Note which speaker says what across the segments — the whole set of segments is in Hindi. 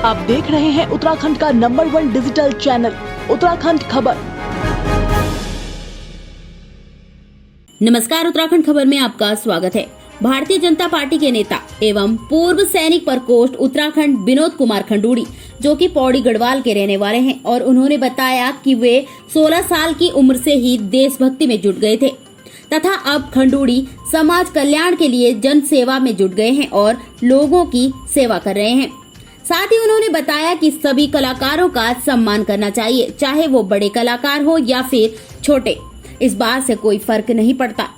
Speaker 1: आप देख रहे हैं उत्तराखंड का नंबर 1 डिजिटल चैनल उत्तराखंड खबर।
Speaker 2: नमस्कार, उत्तराखंड खबर में आपका स्वागत है। भारतीय जनता पार्टी के नेता एवं पूर्व सैनिक प्रकोष्ठ उत्तराखंड विनोद कुमार खंडूड़ी, जो कि पौड़ी गढ़वाल के रहने वाले हैं, और उन्होंने बताया कि वे 16 साल की उम्र से ही देशभक्ति में जुट गए थे तथा अब खंडूड़ी समाज कल्याण के लिए जन सेवा में जुट गए हैं और लोगों की सेवा कर रहे हैं। साथ ही उन्होंने बताया कि सभी कलाकारों का सम्मान करना चाहिए, चाहे वो बड़े कलाकार हो या फिर छोटे, इस बात से कोई फर्क नहीं पड़ता,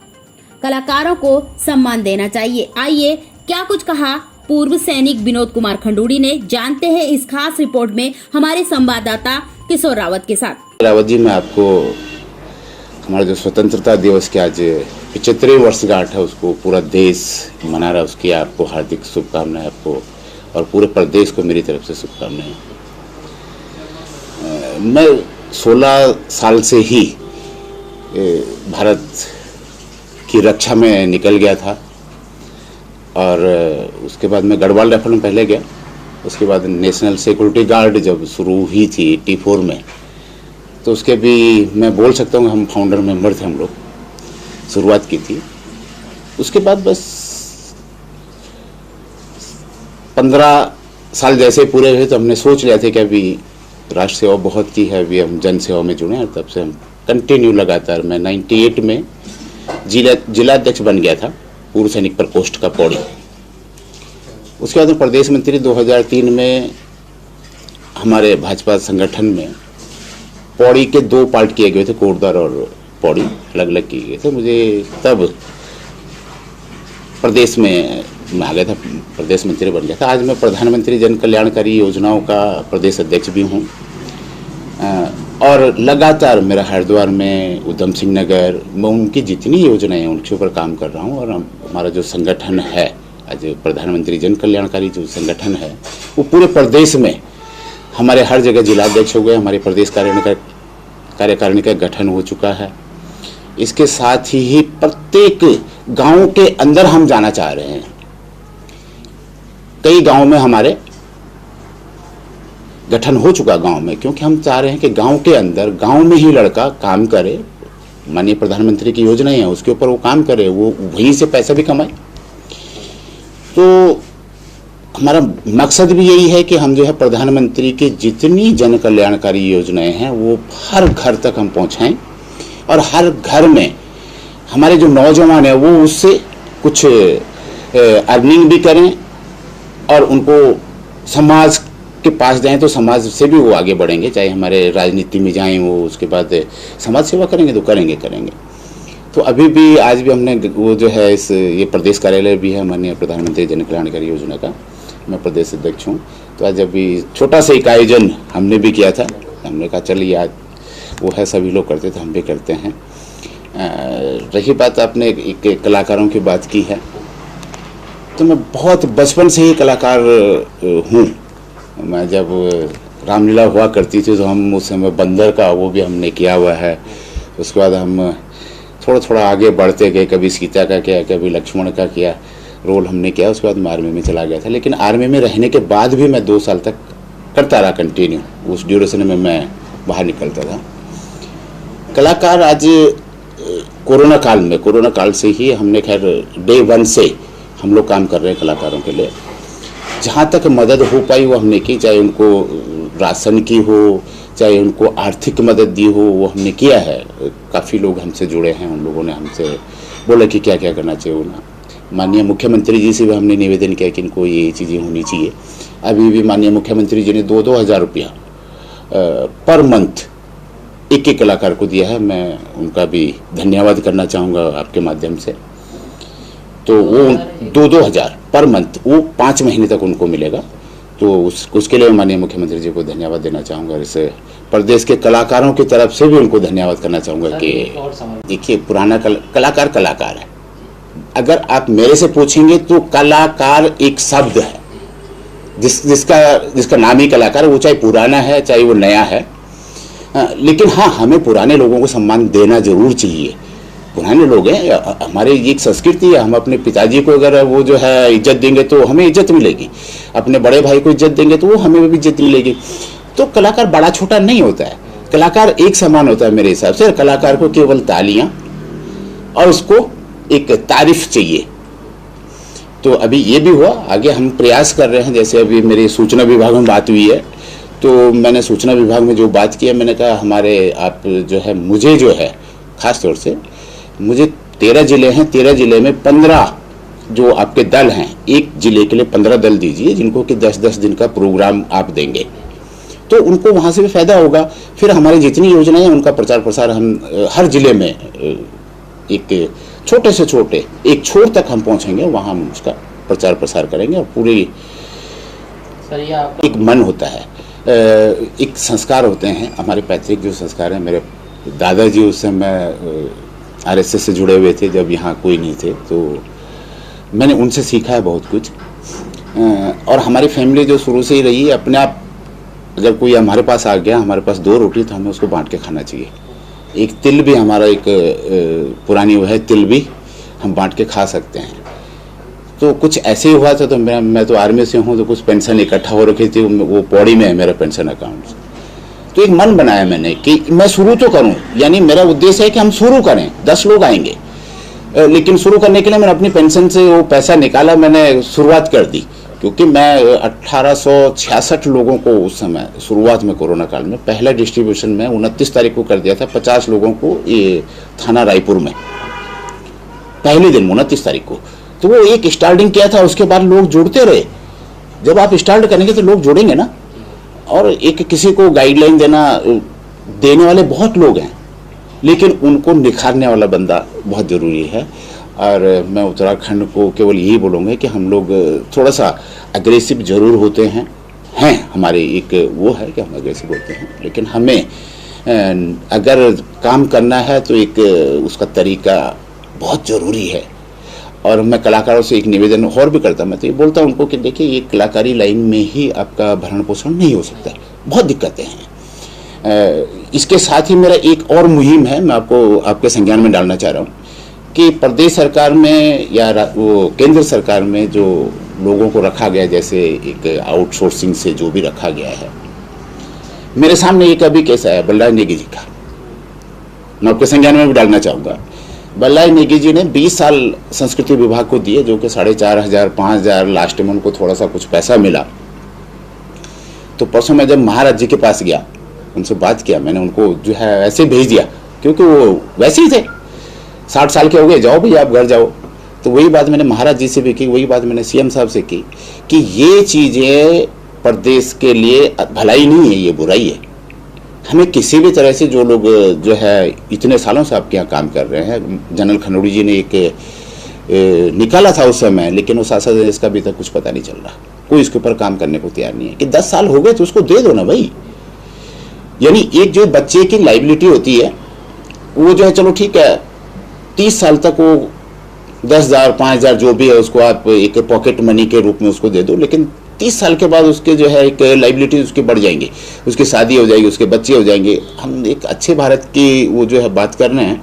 Speaker 2: कलाकारों को सम्मान देना चाहिए। आइए क्या कुछ कहा पूर्व सैनिक विनोद कुमार खंडूड़ी ने, जानते हैं इस खास रिपोर्ट में हमारे संवाददाता किशोर रावत के साथ।
Speaker 3: रावत जी, मैं आपको हमारा जो स्वतंत्रता दिवस की आज 75वीं वर्षगांठ है, उसको पूरा देश मना रहा है, उसकी आपको हार्दिक शुभकामनाएं, आपको और पूरे प्रदेश को मेरी तरफ से शुभकामनाएं। मैं 16 साल से ही भारत की रक्षा में निकल गया था और उसके बाद मैं गढ़वाल राइफल में पहले गया, उसके बाद नेशनल सिक्योरिटी गार्ड जब शुरू हुई थी 84 में, तो उसके भी मैं बोल सकता हूँ हम फाउंडर मेंबर थे, हम लोग शुरुआत की थी। उसके बाद बस 15 साल जैसे पूरे हुए तो हमने सोच लिया था कि अभी राष्ट्र सेवा बहुत की है, अभी हम जन सेवा में जुड़े, और तब से हम कंटिन्यू लगातार। मैं 98 में जिलाध्यक्ष बन गया था पूर्व सैनिक प्रकोष्ठ का पौड़ी। उसके बाद प्रदेश मंत्री 2003 में हमारे भाजपा संगठन में पौड़ी के 2 पार्ट किए गए थे, कोटद्वार और पौड़ी अलग अलग किए गए थे। मुझे तब प्रदेश में मैं आ गया था, प्रदेश मंत्री बन गया था। आज मैं प्रधानमंत्री जन कल्याणकारी योजनाओं का प्रदेश अध्यक्ष भी हूँ और लगातार मेरा हरिद्वार में, उधम सिंह नगर में उनकी जितनी योजनाएं हैं उनके ऊपर काम कर रहा हूँ। और हमारा जो संगठन है, आज प्रधानमंत्री जन कल्याणकारी जो संगठन है, वो पूरे प्रदेश में हमारे हर जगह जिलाध्यक्ष हो गए, हमारे प्रदेश कार्यकारिणी का गठन हो चुका है। इसके साथ ही प्रत्येक गांव के अंदर हम जाना चाह रहे हैं। कई गांव में हमारे गठन हो चुका गांव में, क्योंकि हम चाह रहे हैं कि गांव के अंदर, गांव में ही लड़का काम करे, माननीय प्रधानमंत्री की योजनाएं हैं उसके ऊपर वो काम करे, वो वहीं से पैसा भी कमाए। तो हमारा मकसद भी यही है कि हम जो है प्रधानमंत्री की जितनी जन कल्याणकारी योजनाएं हैं वो हर घर तक हम पहुंचाएं और हर घर में हमारे जो नौजवान हैं वो उससे कुछ अर्निंग भी करें और उनको समाज के पास जाएं तो समाज से भी वो आगे बढ़ेंगे। चाहे हमारे राजनीति में जाएं, वो उसके बाद समाज सेवा करेंगे तो करेंगे। तो अभी भी आज भी हमने वो जो है ये प्रदेश कार्यालय भी है माननीय प्रधानमंत्री जन कल्याणकारी योजना का, मैं प्रदेश अध्यक्ष हूँ। तो आज अभी छोटा सा एक आयोजन हमने भी किया था। हमने कहा चलिए आज वो है, सभी लोग करते थे, हम भी करते हैं। रही बात आपने एक कलाकारों की बात की है, तो मैं बहुत बचपन से ही कलाकार हूँ। मैं जब रामलीला हुआ करती थी तो हम उस समय बंदर का वो भी हमने किया हुआ है। उसके बाद हम थोड़ा थोड़ा आगे बढ़ते गए, कभी सीता का किया, कभी लक्ष्मण का किया, रोल हमने किया। उसके बाद मैं आर्मी में चला गया था, लेकिन आर्मी में रहने के बाद भी मैं 2 साल तक करता रहा कंटिन्यू। उस ड्यूरेशन में मैं बाहर निकलता था। कलाकार आज कोरोना काल से ही हमने, खैर डे 1 से हम लोग काम कर रहे हैं कलाकारों के लिए। जहाँ तक मदद हो पाई वो हमने की, चाहे उनको राशन की हो, चाहे उनको आर्थिक मदद दी हो, वो हमने किया है। काफ़ी लोग हमसे जुड़े हैं, उन लोगों ने हमसे बोला कि क्या क्या करना चाहिए उन्हें। माननीय मुख्यमंत्री जी से भी हमने निवेदन किया कि इनको ये चीज़ें होनी चाहिए। अभी भी माननीय मुख्यमंत्री जी ने 2-2 हज़ार रुपया पर मंथ एक कलाकार को दिया है। मैं उनका भी धन्यवाद करना चाहूँगा आपके माध्यम से। तो वो 2-2 हज़ार पर मंथ, वो 5 महीने तक उनको मिलेगा। तो उसके लिए माननीय मुख्यमंत्री जी को धन्यवाद देना चाहूँगा। इसे प्रदेश के कलाकारों की तरफ से भी उनको धन्यवाद करना चाहूँगा कि देखिए, पुराना कलाकार है। अगर आप मेरे से पूछेंगे तो कलाकार एक शब्द है जिसका नाम ही कलाकार है, वो चाहे पुराना है चाहे वो नया है। लेकिन हाँ, हमें पुराने लोगों को सम्मान देना जरूर चाहिए। पुराने लोग हैं, हमारे एक संस्कृति है, हम अपने पिताजी को अगर वो जो है इज्जत देंगे तो हमें इज्जत मिलेगी, अपने बड़े भाई को इज्जत देंगे तो वो हमें भी इज्जत मिलेगी। तो कलाकार बड़ा छोटा नहीं होता है, कलाकार एक समान होता है मेरे हिसाब से। कलाकार को केवल तालियां और उसको एक तारीफ चाहिए। तो अभी ये भी हुआ, आगे हम प्रयास कर रहे हैं। जैसे अभी मेरी सूचना विभाग में बात हुई है, तो मैंने सूचना विभाग में जो बात की है, मैंने कहा हमारे आप जो है, मुझे जो है खास तौर से मुझे 13 जिले हैं, 13 जिले में 15 जो आपके दल हैं, एक जिले के लिए 15 दल दीजिए जिनको कि 10-10 दिन का प्रोग्राम आप देंगे, तो उनको वहाँ से भी फायदा होगा। फिर हमारी जितनी योजनाएं हैं उनका प्रचार प्रसार हम हर जिले में एक छोटे से छोटे एक छोर तक हम पहुँचेंगे, वहाँ हम उसका प्रचार प्रसार करेंगे। और पूरी एक मन होता है, एक संस्कार होते हैं हमारे पैतृक जो संस्कार हैं। मेरे दादाजी उस समय आरएसएस से जुड़े हुए थे जब यहाँ कोई नहीं थे, तो मैंने उनसे सीखा है बहुत कुछ। और हमारी फैमिली जो शुरू से ही रही है, अपने आप अगर कोई हमारे पास आ गया, हमारे पास 2 रोटी तो हमें उसको बांट के खाना चाहिए। एक तिल भी हमारा एक पुरानी वो है, तिल भी हम बांट के खा सकते हैं। तो कुछ ऐसे ही हुआ था, तो मैं तो आर्मी से हूँ, तो कुछ पेंशन इकट्ठा हो रखी थी, वो पौड़ी में है मेरा पेंशन अकाउंट। तो एक मन बनाया मैंने कि मैं शुरू तो करूं, यानी मेरा उद्देश्य है कि हम शुरू करें, 10 लोग आएंगे, लेकिन शुरू करने के लिए मैंने अपनी पेंशन से वो पैसा निकाला, मैंने शुरुआत कर दी। क्योंकि मैं 1866 लोगों को उस समय शुरुआत में कोरोना काल में पहला डिस्ट्रीब्यूशन में 29 तारीख को कर दिया था, 50 लोगों को ये थाना रायपुर में पहले दिन 29 तारीख को। तो वो एक स्टार्टिंग किया था, उसके बाद लोग जुड़ते रहे। जब आप स्टार्ट करेंगे तो लोग जुड़ेंगे ना, और एक किसी को गाइडलाइन देने वाले बहुत लोग हैं, लेकिन उनको निखारने वाला बंदा बहुत ज़रूरी है। और मैं उत्तराखंड को केवल यही बोलूँगा कि हम लोग थोड़ा सा अग्रेसिव जरूर होते हैं, हमारे एक वो है कि हम अग्रेसिव होते हैं, लेकिन हमें अगर काम करना है तो एक उसका तरीका बहुत ज़रूरी है। और मैं कलाकारों से एक निवेदन और भी करता, मैं तो ये बोलता हूँ उनको कि देखिए, ये कलाकारी लाइन में ही आपका भरण पोषण नहीं हो सकता, बहुत दिक्कतें हैं। इसके साथ ही मेरा एक और मुहिम है, मैं आपको आपके संज्ञान में डालना चाह रहा हूँ कि प्रदेश सरकार में या वो केंद्र सरकार में जो लोगों को रखा गया, जैसे एक आउटसोर्सिंग से जो भी रखा गया है, मेरे सामने एक अभी केस आया बल्लारी नेगी जी का, मैं आपके संज्ञान में भी डालना चाहूँगा। बल्लारी नेगी जी ने 20 साल संस्कृति विभाग को दिए, जो कि 4,500 5,000 लास्ट में उनको थोड़ा सा कुछ पैसा मिला। तो परसों मैं जब महाराज जी के पास गया, उनसे बात किया, मैंने उनको जो है ऐसे भेज दिया, क्योंकि वो वैसे ही थे, 60 साल के हो गए, जाओ भैया आप घर जाओ। तो वही बात मैंने महाराज जी से भी की, वही बात मैंने सीएम साहब से की कि ये चीज़ें प्रदेश के लिए भलाई नहीं है, ये बुराई है। हमें किसी भी तरह से जो लोग जो है इतने सालों से आपके यहाँ काम कर रहे हैं, जनरल खनौड़ी जी ने एक निकाला था उस समय, लेकिन वो शासन इसका अभी तक कुछ पता नहीं चल रहा, कोई इसके ऊपर काम करने को तैयार नहीं है कि 10 साल हो गए तो उसको दे दो ना भाई। यानी एक जो बच्चे की लाइबिलिटी होती है वो जो है, चलो ठीक है 30 साल तक वो 10,000 5,000 जो भी है उसको आप एक पॉकेट मनी के रूप में उसको दे दो, लेकिन 30 साल के बाद उसके जो है एक लाइबिलिटी उसकी बढ़ जाएंगी, उसकी शादी हो जाएगी, उसके बच्चे हो जाएंगे। हम एक अच्छे भारत की वो जो है बात कर रहे हैं।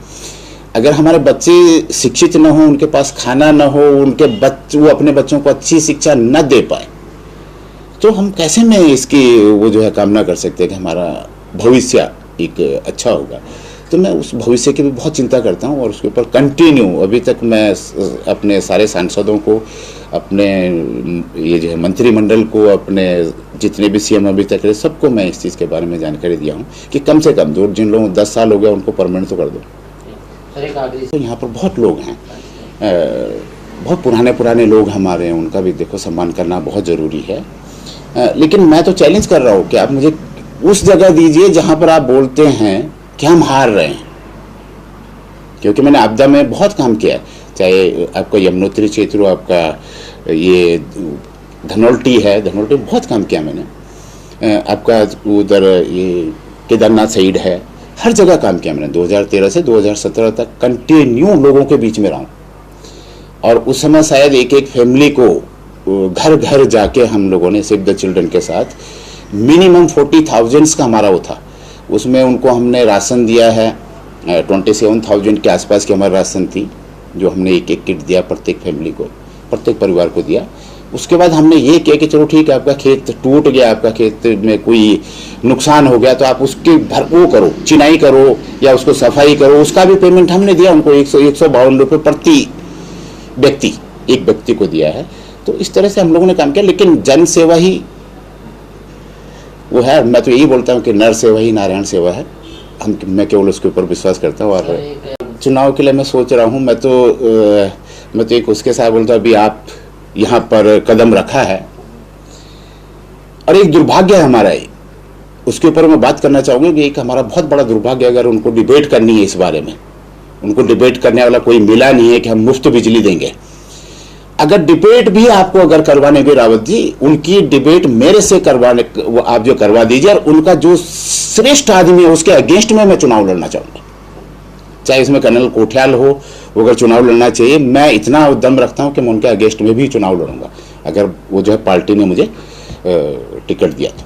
Speaker 3: अगर हमारे बच्चे शिक्षित न हो, उनके पास खाना न हो, वो अपने बच्चों को अच्छी शिक्षा न दे पाए, तो हम कैसे में इसकी वो जो है कामना कर सकते हैं कि हमारा भविष्य एक अच्छा होगा। तो मैं उस भविष्य की भी बहुत चिंता करता हूँ और उसके ऊपर कंटिन्यू अभी तक मैं अपने सारे सांसदों को, अपने ये जो है मंत्रिमंडल को, अपने जितने भी सीएम अभी तक रहे, सबको मैं इस चीज़ के बारे में जानकारी दिया हूँ कि कम से कम जिन लोगों को 10 साल हो गया उनको परमानेंट तो कर दो। तो यहाँ पर बहुत लोग हैं, बहुत पुराने लोग हमारे हैं, उनका भी देखो सम्मान करना बहुत ज़रूरी है। लेकिन मैं तो चैलेंज कर रहा हूँ कि आप मुझे उस जगह दीजिए जहाँ पर आप बोलते हैं कि हम हार रहे हैं, क्योंकि मैंने आपदा में बहुत काम किया है, चाहे आपका यमुनोत्री क्षेत्र हो, आपका ये धनौल्टी है, धनौल्टी बहुत काम किया मैंने, आपका उधर ये केदारनाथ साइड है, हर जगह काम किया मैंने। 2013 से 2017 तक कंटिन्यू लोगों के बीच में रहा हूँ। और उस समय शायद एक फैमिली को घर घर जाके हम लोगों ने सेव द चिल्ड्रन के साथ मिनिमम 40,000 का हमारा वो था, उसमें उनको हमने राशन दिया है, 27,000 के आसपास की हमारी राशन थी, जो हमने एक एक किट दिया प्रत्येक फैमिली को, प्रत्येक परिवार को दिया। उसके बाद हमने ये किया कि चलो ठीक है, आपका खेत टूट गया, आपका खेत में कोई नुकसान हो गया तो आप उसकी वो करो, चिनाई करो या उसको सफाई करो, उसका भी पेमेंट हमने दिया उनको 152 रुपये प्रति व्यक्ति, एक व्यक्ति को दिया है। तो इस तरह से हम लोगों ने काम किया, लेकिन जन सेवा ही वो है। मैं तो यही बोलता हूँ कि नर सेवा ही नारायण सेवा है। मैं केवल उसके ऊपर विश्वास करता हूँ। और चुनाव के लिए मैं सोच रहा हूँ, मैं तो एक उसके साथ बोलता हूँ, अभी आप यहाँ पर कदम रखा है और एक दुर्भाग्य है हमारा, उसके ऊपर मैं बात करना चाहूँगा कि एक हमारा बहुत बड़ा दुर्भाग्य, अगर उनको डिबेट करनी है इस बारे में, उनको डिबेट करने वाला कोई मिला नहीं है कि हम मुफ्त बिजली देंगे। अगर डिबेट भी आपको अगर करवाने की रावत जी, उनकी डिबेट मेरे से करवाने, आप जो करवा दीजिए, और उनका जो श्रेष्ठ आदमी है उसके अगेंस्ट में मैं चुनाव लड़ना चाहूँगा। चाहे इसमें कर्नल कोठियाल हो, वो अगर चुनाव लड़ना चाहिए, मैं इतना दम रखता हूं कि मैं उनके अगेंस्ट में भी चुनाव लड़ूंगा, अगर वो जो है पार्टी ने मुझे टिकट दिया तो।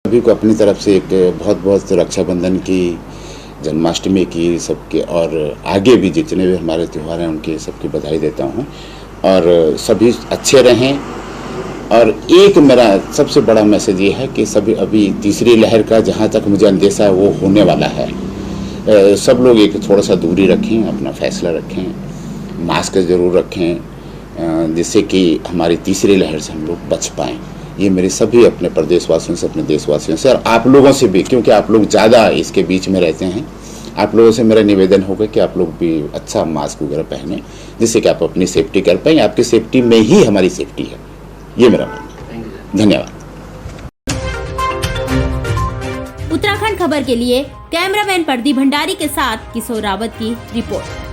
Speaker 3: सभी को अपनी तरफ से एक बहुत बहुत रक्षाबंधन की, जन्माष्टमी की, सबके, और आगे भी जितने भी हमारे त्यौहार हैं उनकी सबकी बधाई देता हूं। और सभी अच्छे रहें। और एक मेरा सबसे बड़ा मैसेज ये है कि सभी, अभी तीसरी लहर का जहाँ तक मुझे अंदेशा है वो होने वाला है। सब लोग एक थोड़ा सा दूरी रखें, अपना फैसला रखें, मास्क ज़रूर रखें, जिससे कि हमारी तीसरी लहर से हम लोग बच पाएँ। ये मेरे सभी अपने प्रदेशवासियों से, अपने देशवासियों से, और आप लोगों से भी, क्योंकि आप लोग ज़्यादा इसके बीच में रहते हैं, आप लोगों से मेरा निवेदन होगा कि आप लोग भी अच्छा मास्क वगैरह पहने, जिससे कि आप अपनी सेफ्टी कर पाएँ। आपकी सेफ्टी में ही हमारी सेफ्टी है, ये मेरा मानना है। धन्यवाद।
Speaker 2: उत्तराखंड खबर के लिए कैमरामैन प्रदीप भंडारी के साथ किशोर रावत की रिपोर्ट।